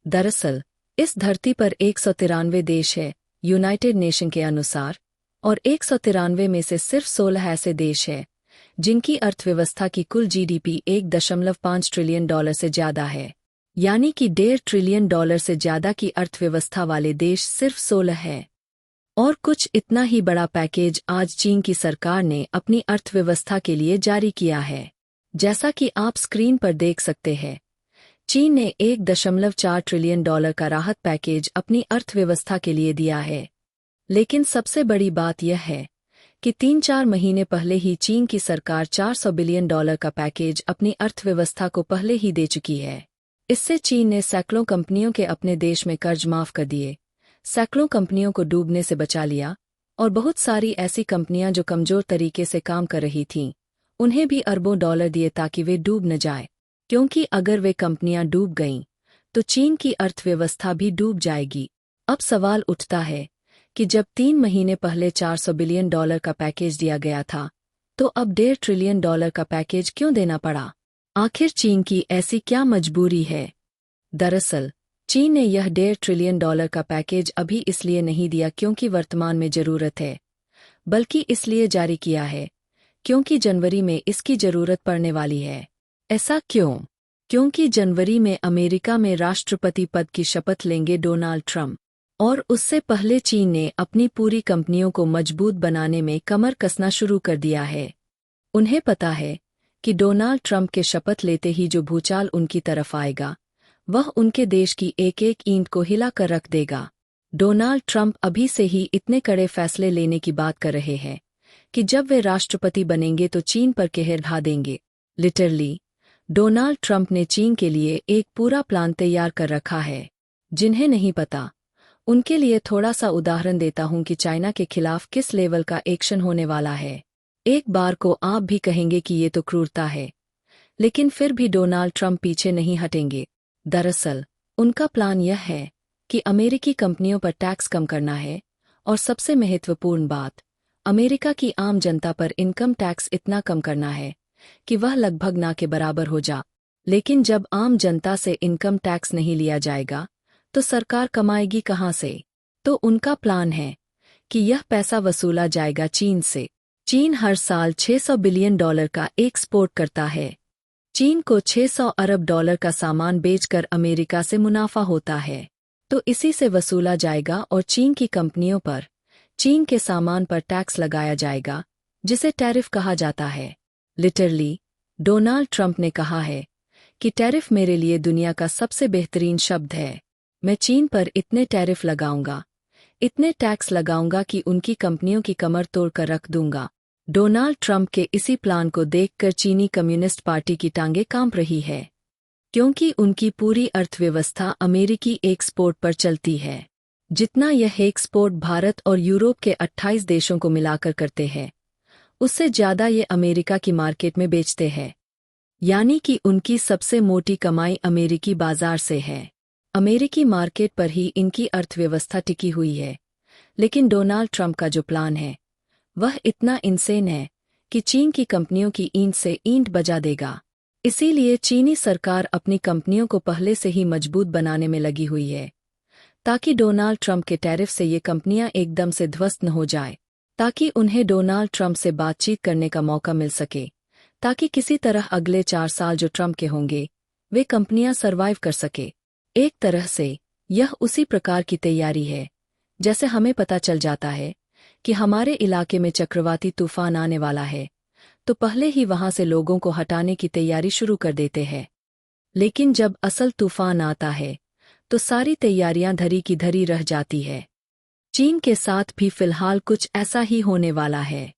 दरअसल इस धरती पर 193 देश है यूनाइटेड नेशन के अनुसार, और 193 में से सिर्फ 16 ऐसे देश हैं जिनकी अर्थव्यवस्था की कुल जीडीपी 1.5 ट्रिलियन डॉलर से ज्यादा है। यानी कि $1.5 ट्रिलियन से ज्यादा की अर्थव्यवस्था वाले देश सिर्फ 16 है। और कुछ इतना ही बड़ा पैकेज आज चीन की सरकार ने अपनी अर्थव्यवस्था के लिए जारी किया है। जैसा कि आप स्क्रीन पर देख सकते हैं, चीन ने $1.4 ट्रिलियन का राहत पैकेज अपनी अर्थव्यवस्था के लिए दिया है। लेकिन सबसे बड़ी बात यह है कि 3-4 महीने पहले ही चीन की सरकार $400 बिलियन का पैकेज अपनी अर्थव्यवस्था को पहले ही दे चुकी है। इससे चीन ने सैकड़ों कंपनियों के अपने देश में कर्ज माफ कर दिए, सैकड़ों कंपनियों को डूबने से बचा लिया, और बहुत सारी ऐसी कंपनियां जो कमजोर तरीके से काम कर रही थीं, उन्हें भी अरबों डॉलर दिए ताकि वे डूब न जाए। क्योंकि अगर वे कंपनियां डूब गईं, तो चीन की अर्थव्यवस्था भी डूब जाएगी। अब सवाल उठता है कि जब 3 महीने पहले $400 बिलियन का पैकेज दिया गया था, तो अब $1.5 ट्रिलियन का पैकेज क्यों देना पड़ा? आखिर चीन की ऐसी क्या मजबूरी है? दरअसल चीन ने यह $1.5 ट्रिलियन का पैकेज अभी इसलिए नहीं दिया क्योंकि वर्तमान में जरूरत है, बल्कि इसलिए जारी किया है क्योंकि जनवरी में इसकी जरूरत पड़ने वाली है। ऐसा क्यों? क्योंकि जनवरी में अमेरिका में राष्ट्रपति पद की शपथ लेंगे डोनाल्ड ट्रंप, और उससे पहले चीन ने अपनी पूरी कंपनियों को मजबूत बनाने में कमर कसना शुरू कर दिया है। उन्हें पता है कि डोनाल्ड ट्रंप के शपथ लेते ही जो भूचाल उनकी तरफ आएगा, वह उनके देश की एक एक ईंट को हिला कर रख देगा। डोनाल्ड ट्रंप अभी से ही इतने कड़े फैसले लेने की बात कर रहे हैं कि जब वे राष्ट्रपति बनेंगे तो चीन पर कहर ढा देंगे। लिटरली डोनाल्ड ट्रंप ने चीन के लिए एक पूरा प्लान तैयार कर रखा है। जिन्हें नहीं पता, उनके लिए थोड़ा सा उदाहरण देता हूं कि चाइना के खिलाफ किस लेवल का एक्शन होने वाला है। एक बार को आप भी कहेंगे कि ये तो क्रूरता है, लेकिन फिर भी डोनाल्ड ट्रंप पीछे नहीं हटेंगे। दरअसल उनका प्लान यह है कि अमेरिकी कंपनियों पर टैक्स कम करना है, और सबसे महत्वपूर्ण बात, अमेरिका की आम जनता पर इनकम टैक्स इतना कम करना है कि वह लगभग ना के बराबर हो जा। लेकिन जब आम जनता से इनकम टैक्स नहीं लिया जाएगा, तो सरकार कमाएगी कहां से? तो उनका प्लान है कि यह पैसा वसूला जाएगा चीन से। चीन हर साल $600 बिलियन का एक्सपोर्ट करता है। चीन को $600 अरब का सामान बेचकर अमेरिका से मुनाफा होता है, तो इसी से वसूला जाएगा और चीन की कंपनियों पर चीन के सामान पर टैक्स लगाया जाएगा, जिसे टैरिफ कहा जाता है। लिटरली डोनाल्ड ट्रंप ने कहा है कि टैरिफ मेरे लिए दुनिया का सबसे बेहतरीन शब्द है। मैं चीन पर इतने टैरिफ लगाऊंगा, इतने टैक्स लगाऊंगा कि उनकी कंपनियों की कमर तोड़कर रख दूंगा। डोनाल्ड ट्रंप के इसी प्लान को देखकर चीनी कम्युनिस्ट पार्टी की टांगें कांप रही है, क्योंकि उनकी पूरी अर्थव्यवस्था अमेरिकी एक्सपोर्ट पर चलती है। जितना यह एक्सपोर्ट भारत और यूरोप के 28 देशों को मिलाकर करते हैं, उससे ज्यादा ये अमेरिका की मार्केट में बेचते हैं। यानी कि उनकी सबसे मोटी कमाई अमेरिकी बाजार से है। अमेरिकी मार्केट पर ही इनकी अर्थव्यवस्था टिकी हुई है। लेकिन डोनाल्ड ट्रंप का जो प्लान है, वह इतना इंसेन है कि चीन की कंपनियों की ईंट से ईंट बजा देगा। इसीलिए चीनी सरकार अपनी कंपनियों को पहले से ही मजबूत बनाने में लगी हुई है, ताकि डोनाल्ड ट्रंप के टैरिफ से ये कंपनियां एकदम से ध्वस्त न हो जाए, ताकि उन्हें डोनाल्ड ट्रंप से बातचीत करने का मौका मिल सके, ताकि किसी तरह अगले 4 साल जो ट्रंप के होंगे, वे कंपनियां सरवाइव कर सके। एक तरह से यह उसी प्रकार की तैयारी है जैसे हमें पता चल जाता है कि हमारे इलाके में चक्रवाती तूफान आने वाला है, तो पहले ही वहां से लोगों को हटाने की तैयारी शुरू कर देते हैं। लेकिन जब असल तूफान आता है, तो सारी तैयारियां धरी की धरी रह जाती है। चीन के साथ भी फिलहाल कुछ ऐसा ही होने वाला है।